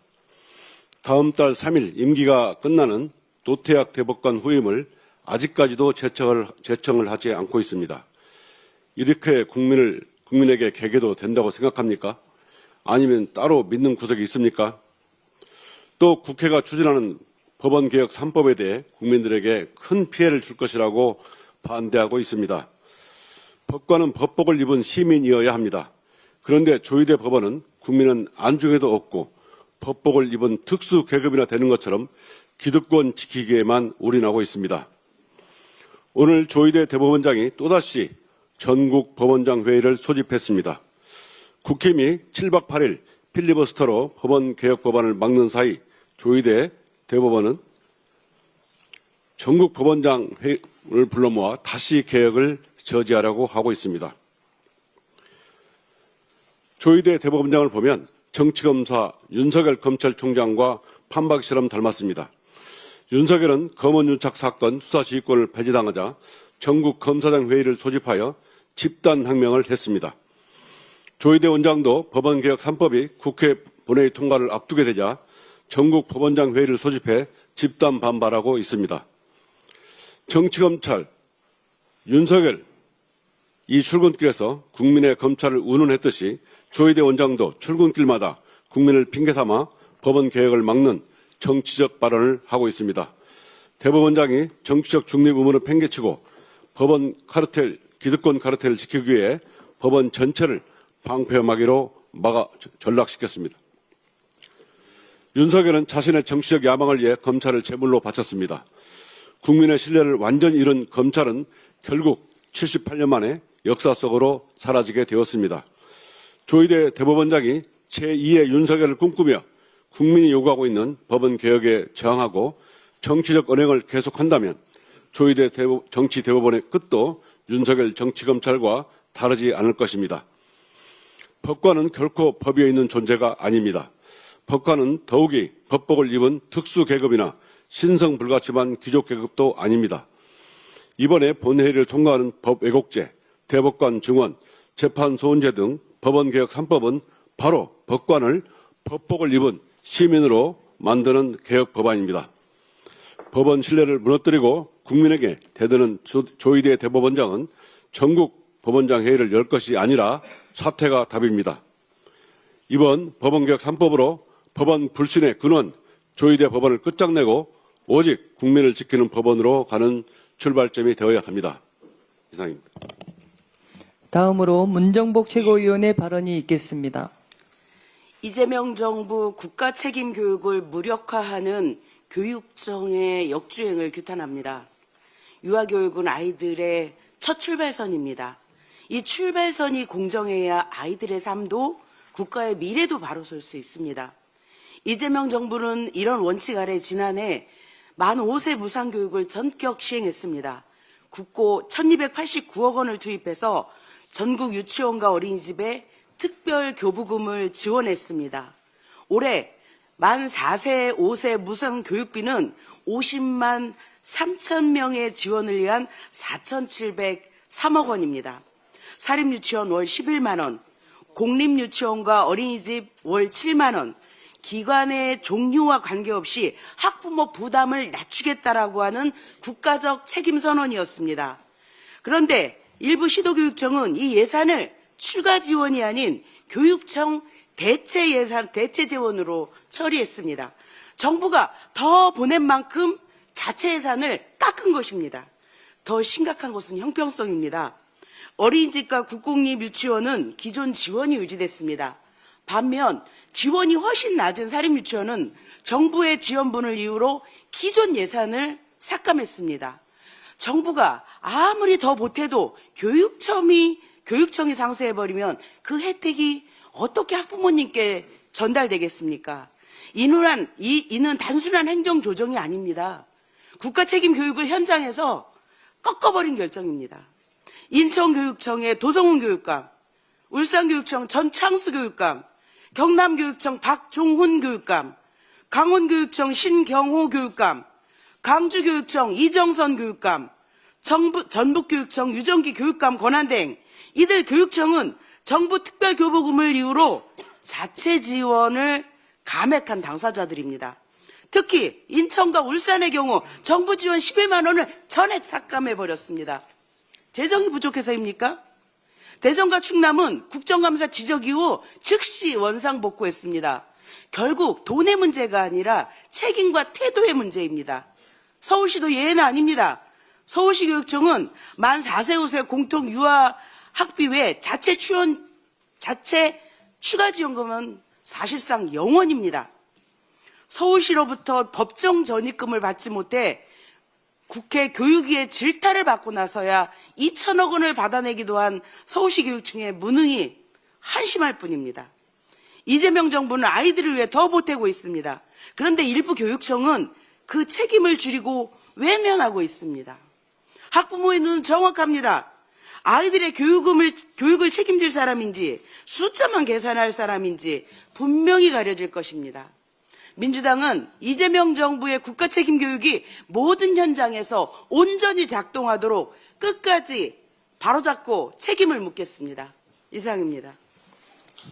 다음 달 3일 임기가 끝나는 노태학 대법관 후임을 아직까지도 제청을 하지 않고 있습니다. 이렇게 국민에게 개겨도 된다고 생각합니까? 아니면 따로 믿는 구석이 있습니까? 또 국회가 추진하는 법원개혁 3법에 대해 국민들에게 큰 피해를 줄 것이라고 반대하고 있습니다. 법관은 법복을 입은 시민이어야 합니다. 그런데 조희대 법원은 국민은 안중에도 없고 법복을 입은 특수 계급이나 되는 것처럼 기득권 지키기에만 올인하고 있습니다. 오늘 조희대 대법원장이 또다시 전국 법원장 회의를 소집했습니다. 국힘이 7박 8일 필리버스터로 법원 개혁 법안을 막는 사이 조희대 대법원은 전국 법원장 회의를 불러 모아 다시 개혁을 저지하려고 하고 있습니다. 조희대 대법원장을 보면 정치검사 윤석열 검찰총장과 판박이처럼 닮았습니다. 윤석열은 검언유착 사건 수사지휘권을 폐지당하자 전국 검사장 회의를 소집하여 집단항명을 했습니다. 조희대 원장도 법원개혁 3법이 국회 본회의 통과를 앞두게 되자 전국 법원장 회의를 소집해 집단 반발하고 있습니다. 정치검찰 윤석열 이 출근길에서 국민의 검찰을 운운했듯이 조희대 원장도 출근길마다 국민을 핑계삼아 법원 개혁을 막는 정치적 발언을 하고 있습니다. 대법원장이 정치적 중립 의무를 팽개치고 법원 카르텔, 기득권 카르텔을 지키기 위해 법원 전체를 방패막이로 막아 전락시켰습니다. 윤석열은 자신의 정치적 야망을 위해 검찰을 제물로 바쳤습니다. 국민의 신뢰를 완전히 잃은 검찰은 결국 78년 만에 역사 속으로 사라지게 되었습니다. 조희대 대법원장이 제2의 윤석열을 꿈꾸며 국민이 요구하고 있는 법원 개혁에 저항하고 정치적 언행을 계속한다면 조희대 정치 대법원의 끝도 윤석열 정치검찰과 다르지 않을 것입니다. 법관은 결코 법 위에 있는 존재가 아닙니다. 법관은 더욱이 법복을 입은 특수계급이나 신성불가침한 귀족계급도 아닙니다. 이번에 본회의를 통과하는 법 왜곡죄, 대법관 증언, 재판 소원제 등 법원개혁 3법은 바로 법관을 법복을 입은 시민으로 만드는 개혁 법안입니다. 법원 신뢰를 무너뜨리고 국민에게 대드는 조희대 대법원장은 전국 법원장 회의를 열 것이 아니라 사퇴가 답입니다. 이번 법원개혁 3법으로 법원 불신의 근원 조희대 법원을 끝장내고 오직 국민을 지키는 법원으로 가는 출발점이 되어야 합니다. 이상입니다. 다음으로 문정복 최고위원의 발언이 있겠습니다. 이재명 정부 국가 책임 교육을 무력화하는 교육청의 역주행을 규탄합니다. 유아교육은 아이들의 첫 출발선입니다. 이 출발선이 공정해야 아이들의 삶도 국가의 미래도 바로 설 수 있습니다. 이재명 정부는 이런 원칙 아래 지난해 만 5세 무상교육을 전격 시행했습니다. 국고 1289억 원을 투입해서 전국 유치원과 어린이집에 특별 교부금을 지원했습니다. 올해 만 4세, 5세 무상교육비는 50만 3천 명의 지원을 위한 4,703억 원입니다. 사립유치원 월 11만 원, 공립유치원과 어린이집 월 7만 원, 기관의 종류와 관계없이 학부모 부담을 낮추겠다라고 하는 국가적 책임 선언이었습니다. 그런데 일부 시도교육청은 이 예산을 추가 지원이 아닌 교육청 대체 예산, 대체 재원으로 처리했습니다. 정부가 더 보낸 만큼 자체 예산을 깎은 것입니다. 더 심각한 것은 형평성입니다. 어린이집과 국공립 유치원은 기존 지원이 유지됐습니다. 반면 지원이 훨씬 낮은 사립유치원은 정부의 지원분을 이유로 기존 예산을 삭감했습니다. 정부가 아무리 더 보태도 교육청이 상쇄해버리면 그 혜택이 어떻게 학부모님께 전달되겠습니까? 이는 단순한 행정조정이 아닙니다. 국가책임교육을 현장에서 꺾어버린 결정입니다. 인천교육청의 도성훈 교육감, 울산교육청 전창수 교육감, 경남교육청 박종훈 교육감, 강원교육청 신경호 교육감, 강주교육청 이정선 교육감, 전북교육청 유정기 교육감 권한대행, 이들 교육청은 정부 특별교부금을 이유로 자체 지원을 감액한 당사자들입니다. 특히 인천과 울산의 경우 정부 지원 11만 원을 전액 삭감해버렸습니다. 재정이 부족해서입니까? 대전과 충남은 국정감사 지적 이후 즉시 원상복구했습니다. 결국 돈의 문제가 아니라 책임과 태도의 문제입니다. 서울시도 예외는 아닙니다. 서울시 교육청은 만 4세 5세 공통 유아 학비 외 자체 추가 지원금은 사실상 0원입니다. 서울시로부터 법정 전입금을 받지 못해 국회 교육위의 질타를 받고 나서야 2천억 원을 받아내기도 한 서울시 교육청의 무능이 한심할 뿐입니다. 이재명 정부는 아이들을 위해 더 보태고 있습니다. 그런데 일부 교육청은 그 책임을 줄이고 외면하고 있습니다. 학부모의 눈은 정확합니다. 아이들의 교육을 책임질 사람인지 숫자만 계산할 사람인지 분명히 가려질 것입니다. 민주당은 이재명 정부의 국가책임교육이 모든 현장에서 온전히 작동하도록 끝까지 바로잡고 책임을 묻겠습니다. 이상입니다.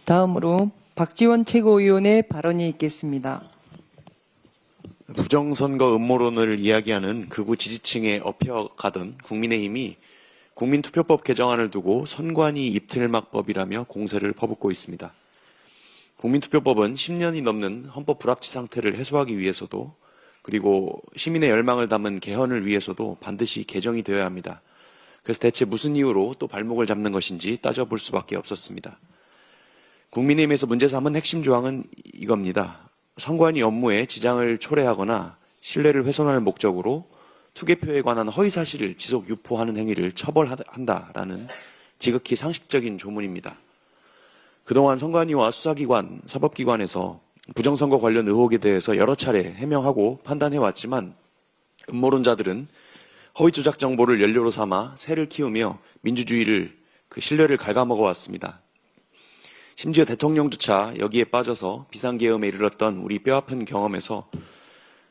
다음으로 박지원 최고위원의 발언이 있겠습니다. 부정선거 음모론을 이야기하는 극우 지지층에 업혀가던 국민의힘이 국민투표법 개정안을 두고 선관위 입틀막법이라며 공세를 퍼붓고 있습니다. 국민투표법은 10년이 넘는 헌법 불합치 상태를 해소하기 위해서도 그리고 시민의 열망을 담은 개헌을 위해서도 반드시 개정이 되어야 합니다. 그래서 대체 무슨 이유로 또 발목을 잡는 것인지 따져볼 수밖에 없었습니다. 국민의힘에서 문제 삼은 핵심 조항은 이겁니다. 선관위 업무에 지장을 초래하거나 신뢰를 훼손할 목적으로 투개표에 관한 허위사실을 지속 유포하는 행위를 처벌한다라는 지극히 상식적인 조문입니다. 그동안 선관위와 수사기관, 사법기관에서 부정선거 관련 의혹에 대해서 여러 차례 해명하고 판단해왔지만 음모론자들은 허위조작 정보를 연료로 삼아 새를 키우며 민주주의를 그 신뢰를 갉아먹어왔습니다. 심지어 대통령조차 여기에 빠져서 비상계엄에 이르렀던 우리 뼈아픈 경험에서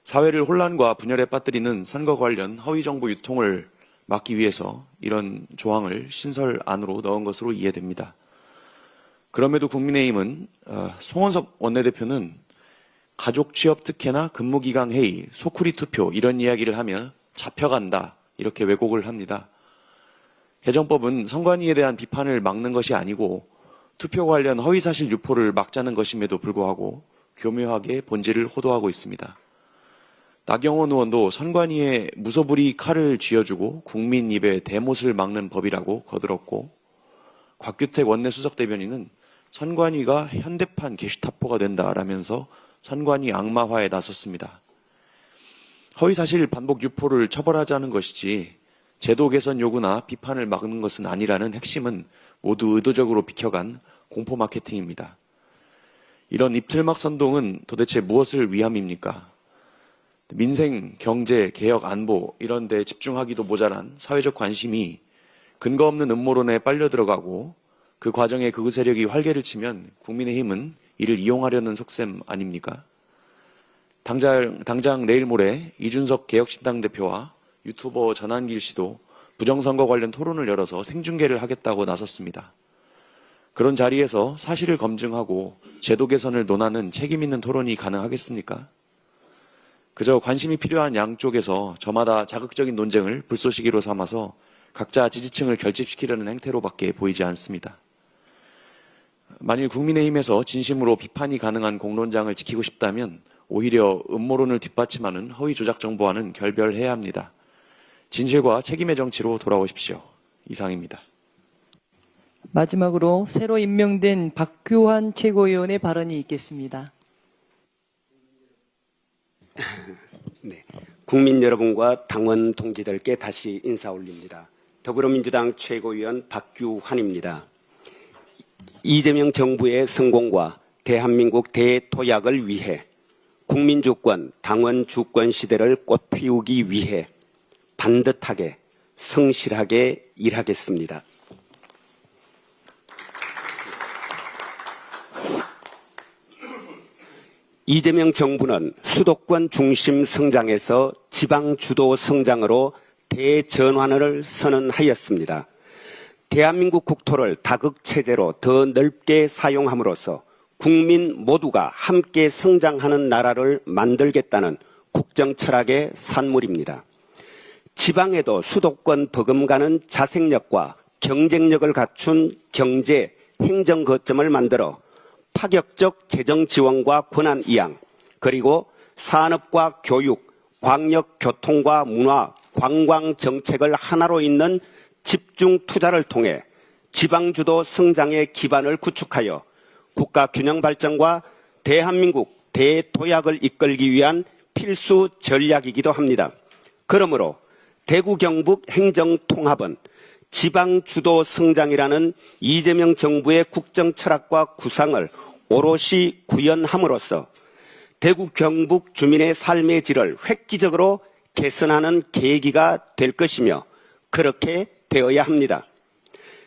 사회를 혼란과 분열에 빠뜨리는 선거 관련 허위정보 유통을 막기 위해서 이런 조항을 신설 안으로 넣은 것으로 이해됩니다. 그럼에도 국민의힘은 송원석 원내대표는 가족 취업 특혜나 근무기간 회의, 소쿠리 투표 이런 이야기를 하며 잡혀간다 이렇게 왜곡을 합니다. 개정법은 선관위에 대한 비판을 막는 것이 아니고 투표 관련 허위사실 유포를 막자는 것임에도 불구하고 교묘하게 본질을 호도하고 있습니다. 나경원 의원도 선관위에 무소불위 칼을 쥐어주고 국민 입에 대못을 막는 법이라고 거들었고 곽규택 원내수석 대변인은 선관위가 현대판 게슈타포가 된다라면서 선관위 악마화에 나섰습니다. 허위사실 반복 유포를 처벌하자는 것이지 제도 개선 요구나 비판을 막는 것은 아니라는 핵심은 모두 의도적으로 비켜간 공포 마케팅입니다. 이런 입틀막 선동은 도대체 무엇을 위함입니까? 민생, 경제, 개혁, 안보 이런 데 집중하기도 모자란 사회적 관심이 근거 없는 음모론에 빨려 들어가고 그 과정에 극우 세력이 활개를 치면 국민의힘은 이를 이용하려는 속셈 아닙니까? 당장 내일 모레 이준석 개혁신당 대표와 유튜버 전한길 씨도 부정선거 관련 토론을 열어서 생중계를 하겠다고 나섰습니다. 그런 자리에서 사실을 검증하고 제도 개선을 논하는 책임 있는 토론이 가능하겠습니까? 그저 관심이 필요한 양쪽에서 저마다 자극적인 논쟁을 불쏘시개로 삼아서 각자 지지층을 결집시키려는 행태로밖에 보이지 않습니다. 만일 국민의힘에서 진심으로 비판이 가능한 공론장을 지키고 싶다면 오히려 음모론을 뒷받침하는 허위 조작 정보와는 결별해야 합니다. 진실과 책임의 정치로 돌아오십시오. 이상입니다. 마지막으로 새로 임명된 박규환 최고위원의 발언이 있겠습니다. 네, 국민 여러분과 당원 동지들께 다시 인사 올립니다. 더불어민주당 최고위원 박규환입니다. 이재명 정부의 성공과 대한민국 대도약을 위해 국민주권, 당원 주권 시대를 꽃피우기 위해 반듯하게 성실하게 일하겠습니다. 이재명 정부는 수도권 중심 성장에서 지방 주도 성장으로 대전환을 선언하였습니다. 대한민국 국토를 다극체제로 더 넓게 사용함으로써 국민 모두가 함께 성장하는 나라를 만들겠다는 국정 철학의 산물입니다. 지방에도 수도권 버금가는 자생력과 경쟁력을 갖춘 경제, 행정 거점을 만들어 파격적 재정 지원과 권한 이양, 그리고 산업과 교육, 광역 교통과 문화, 관광 정책을 하나로 잇는 집중 투자를 통해 지방주도 성장의 기반을 구축하여 국가 균형 발전과 대한민국 대도약을 이끌기 위한 필수 전략이기도 합니다. 그러므로 대구 경북 행정통합은 지방주도 성장이라는 이재명 정부의 국정 철학과 구상을 오롯이 구현함으로써 대구 경북 주민의 삶의 질을 획기적으로 개선하는 계기가 될 것이며 그렇게 되어야 합니다.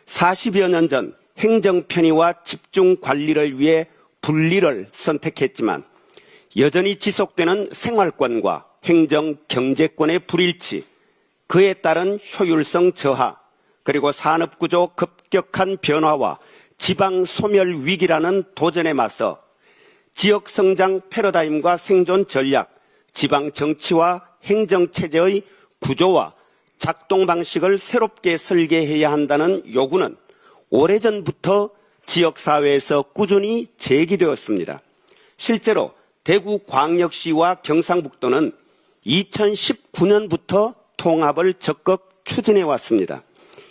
40여 년 전 행정 편의와 집중 관리를 위해 분리를 선택했지만 여전히 지속되는 생활권과 행정 경제권의 불일치, 그에 따른 효율성 저하, 그리고 산업구조 급격한 변화와 지방 소멸 위기라는 도전에 맞서 지역 성장 패러다임과 생존 전략, 지방 정치와 행정 체제의 구조와 작동 방식을 새롭게 설계해야 한다는 요구는 오래전부터 지역사회에서 꾸준히 제기되었습니다. 실제로 대구광역시와 경상북도는 2019년부터 통합을 적극 추진해 왔습니다.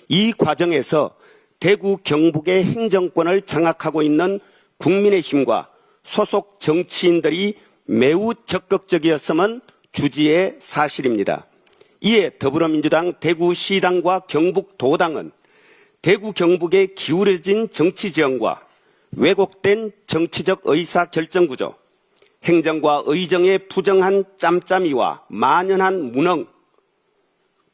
이 과정에서 대구 경북의 행정권을 장악하고 있는 국민의힘과 소속 정치인들이 매우 적극적이었음은 주지의 사실입니다. 이에 더불어민주당 대구시당과 경북도당은 대구 경북의 기울어진 정치 지형과 왜곡된 정치적 의사결정구조, 행정과 의정의 부정한 짬짬이와 만연한 무능,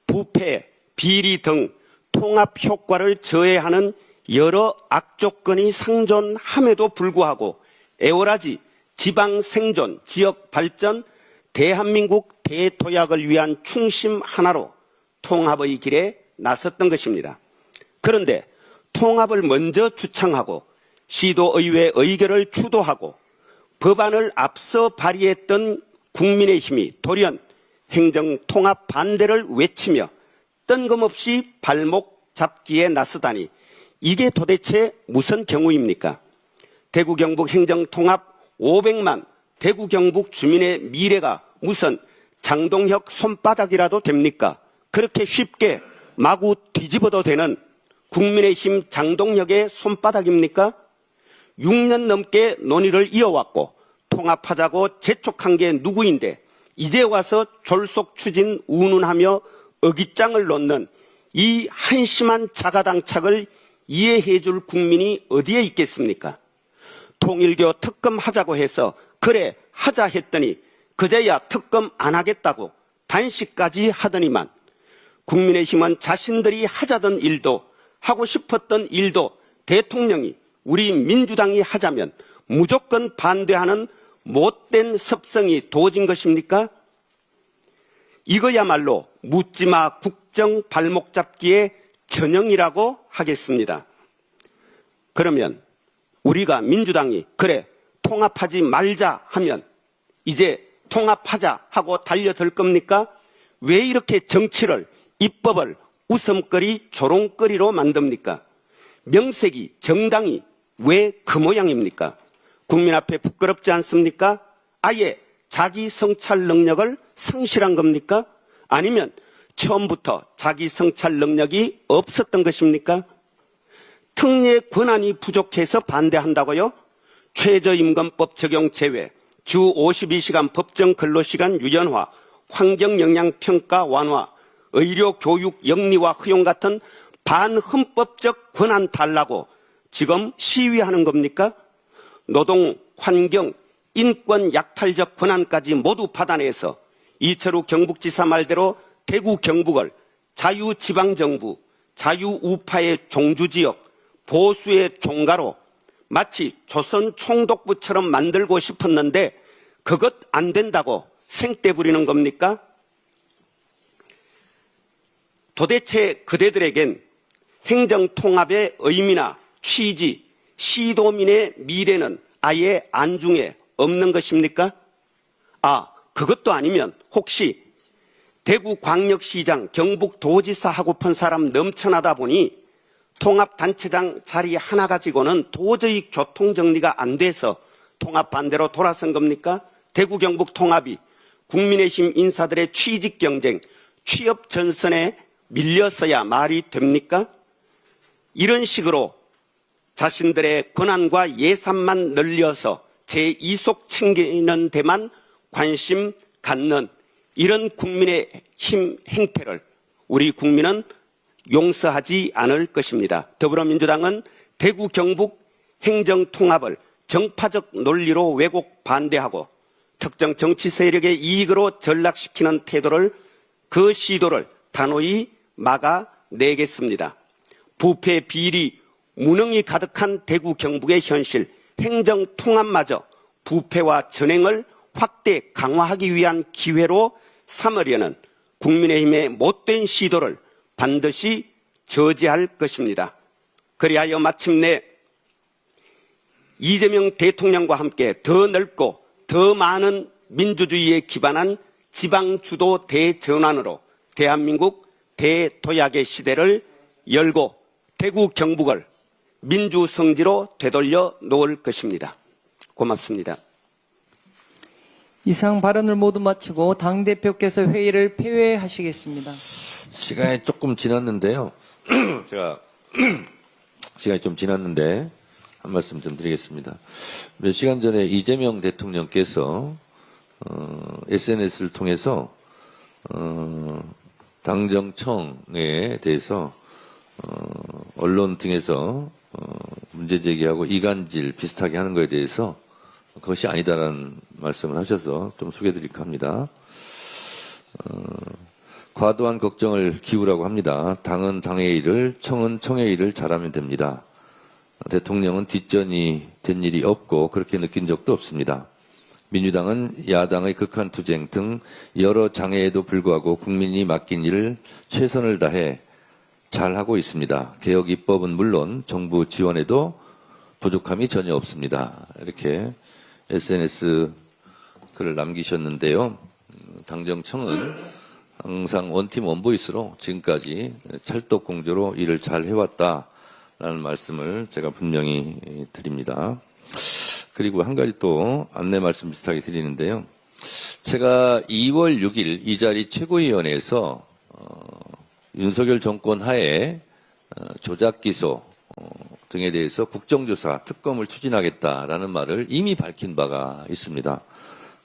부패, 비리 등 통합 효과를 저해하는 여러 악조건이 상존함에도 불구하고 애월하지 지방 생존, 지역 발전, 대한민국 대도약을 위한 충심 하나로 통합의 길에 나섰던 것입니다. 그런데 통합을 먼저 주창하고 시도의회 의결을 주도하고 법안을 앞서 발의했던 국민의힘이 돌연 행정통합 반대를 외치며 뜬금없이 발목 잡기에 나서다니 이게 도대체 무슨 경우입니까? 대구 경북 행정통합 500만 대구 경북 주민의 미래가 무슨 장동혁 손바닥이라도 됩니까? 그렇게 쉽게 마구 뒤집어도 되는 국민의힘 장동혁의 손바닥입니까? 6년 넘게 논의를 이어왔고 통합하자고 재촉한 게 누구인데 이제 와서 졸속 추진 운운하며 어깃장을 놓는 이 한심한 자가당착을 이해해 줄 국민이 어디에 있겠습니까? 통일교 특검 하자고 해서 그래 하자 했더니 그제야 특검 안 하겠다고 단식까지 하더니만 국민의힘은 자신들이 하자던 일도 하고 싶었던 일도 대통령이 우리 민주당이 하자면 무조건 반대하는 못된 습성이 도진 것입니까? 이거야말로 묻지마 국정 발목 잡기의 전형이라고 하겠습니다. 그러면 우리가 민주당이 그래 통합하지 말자 하면 이제 통합하자 하고 달려들 겁니까? 왜 이렇게 정치를 입법을 웃음거리 조롱거리로 만듭니까? 명색이 정당이 왜 그 모양입니까? 국민 앞에 부끄럽지 않습니까? 아예 자기 성찰 능력을 상실한 겁니까? 아니면 처음부터 자기 성찰 능력이 없었던 것입니까? 특례 권한이 부족해서 반대한다고요? 최저임금법 적용 제외, 주 52시간 법정 근로시간 유연화, 환경영향평가 완화, 의료교육 영리화 허용 같은 반헌법적 권한 달라고 지금 시위하는 겁니까? 노동, 환경, 인권 약탈적 권한까지 모두 받아내서 이철우 경북지사 말대로 대구 경북을 자유지방정부, 자유우파의 종주지역, 보수의 종가로 마치 조선 총독부처럼 만들고 싶었는데 그것 안 된다고 생떼 부리는 겁니까? 도대체 그대들에겐 행정통합의 의미나 취지, 시도민의 미래는 아예 안중에 없는 것입니까? 그것도 아니면 혹시 대구광역시장, 경북도지사 하고픈 사람 넘쳐나다 보니 통합단체장 자리 하나 가지고는 도저히 교통정리가 안 돼서 통합 반대로 돌아선 겁니까? 대구 경북 통합이 국민의힘 인사들의 취직 경쟁, 취업 전선에 밀려서야 말이 됩니까? 이런 식으로 자신들의 권한과 예산만 늘려서 제2속 챙기는 데만 관심 갖는 이런 국민의힘 행태를 우리 국민은 용서하지 않을 것입니다. 더불어민주당은 대구 경북 행정통합을 정파적 논리로 왜곡 반대하고 특정 정치 세력의 이익으로 전락시키는 태도를 그 시도를 단호히 막아내겠습니다. 부패, 비리, 무능이 가득한 대구 경북의 현실, 행정통합마저 부패와 전횡을 확대 강화하기 위한 기회로 삼으려는 국민의힘의 못된 시도를 반드시 저지할 것입니다. 그리하여 마침내 이재명 대통령과 함께 더 넓고 더 많은 민주주의에 기반한 지방주도 대전환으로 대한민국 대도약의 시대를 열고 대구 경북을 민주성지로 되돌려 놓을 것입니다. 고맙습니다. 이상 발언을 모두 마치고 당대표께서 회의를 폐회하시겠습니다. 시간이 조금 지났는데요. 제가 시간이 좀 지났는데 한 말씀 좀 드리겠습니다. 몇 시간 전에 이재명 대통령께서 SNS를 통해서 당정청에 대해서 언론 등에서 문제 제기하고 이간질 비슷하게 하는 것에 대해서 그것이 아니다라는 말씀을 하셔서 좀 소개해드릴까 합니다. 과도한 걱정을 기우라고 합니다. 당은 당의 일을, 청은 청의 일을 잘하면 됩니다. 대통령은 뒷전이 된 일이 없고 그렇게 느낀 적도 없습니다. 민주당은 야당의 극한 투쟁 등 여러 장애에도 불구하고 국민이 맡긴 일을 최선을 다해 잘하고 있습니다. 개혁 입법은 물론 정부 지원에도 부족함이 전혀 없습니다. 이렇게 SNS 글을 남기셨는데요. 당정청은 항상 원팀 원보이스로 지금까지 찰떡공조로 일을 잘 해왔다라는 말씀을 제가 분명히 드립니다. 그리고 한 가지 또 안내 말씀 비슷하게 드리는데요. 제가 2월 6일 이 자리 최고위원회에서 윤석열 정권 하에 조작기소 등에 대해서 국정조사, 특검을 추진하겠다라는 말을 이미 밝힌 바가 있습니다.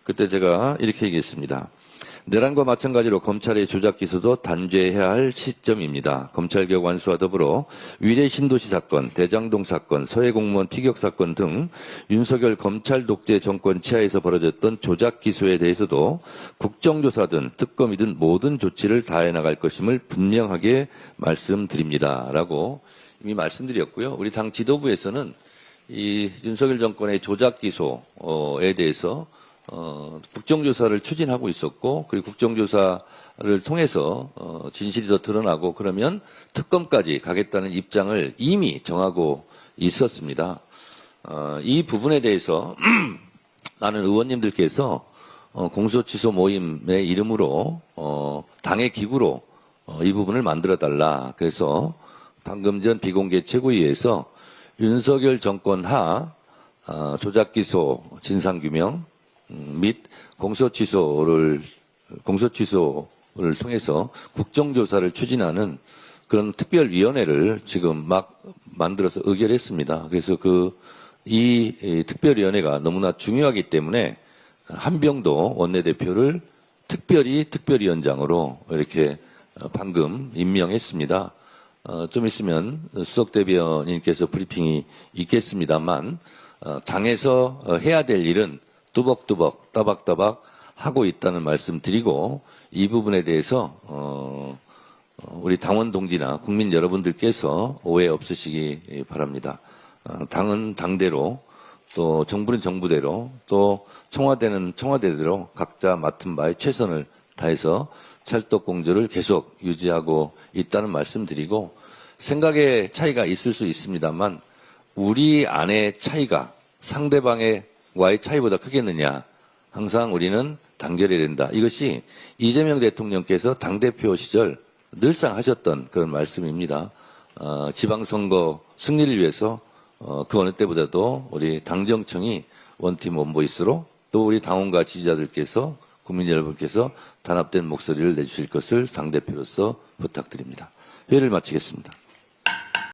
그때 제가 이렇게 얘기했습니다. 내란과 마찬가지로 검찰의 조작기소도 단죄해야 할 시점입니다. 검찰개혁 완수와 더불어 위례 신도시 사건, 대장동 사건, 서해공무원 피격 사건 등 윤석열 검찰 독재 정권 치하에서 벌어졌던 조작기소에 대해서도 국정조사든 특검이든 모든 조치를 다해 나갈 것임을 분명하게 말씀드립니다. 라고 이미 말씀드렸고요. 우리 당 지도부에서는 이 윤석열 정권의 조작기소에 대해서 국정조사를 추진하고 있었고, 그리고 국정조사를 통해서 진실이 더 드러나고 그러면 특검까지 가겠다는 입장을 이미 정하고 있었습니다. 이 부분에 대해서 많은 의원님들께서 공소취소 모임의 이름으로 당의 기구로 이 부분을 만들어달라. 그래서 방금 전 비공개 최고위에서 윤석열 정권 하 조작기소 진상규명 및 공소취소를 통해서 국정조사를 추진하는 그런 특별위원회를 지금 막 만들어서 의결했습니다. 그래서 이 특별위원회가 너무나 중요하기 때문에 한병도 원내대표를 특별위원장으로 이렇게 방금 임명했습니다. 좀 있으면 수석 대변인께서 브리핑이 있겠습니다만 당에서 해야 될 일은 뚜벅뚜벅 따박따박 하고 있다는 말씀 드리고 이 부분에 대해서 우리 당원 동지나 국민 여러분들께서 오해 없으시기 바랍니다. 당은 당대로 또 정부는 정부대로 또 청와대는 청와대대로 각자 맡은 바에 최선을 다해서 찰떡공조를 계속 유지하고 있다는 말씀드리고 생각의 차이가 있을 수 있습니다만 우리 안의 차이가 상대방과의 차이보다 크겠느냐. 항상 우리는 단결해야 된다. 이것이 이재명 대통령께서 당대표 시절 늘상 하셨던 그런 말씀입니다. 지방선거 승리를 위해서 그 어느 때보다도 우리 당정청이 원팀 원보이스로 또 우리 당원과 지지자들께서 국민 여러분께서 단합된 목소리를 내주실 것을 당대표로서 부탁드립니다. 회의를 마치겠습니다.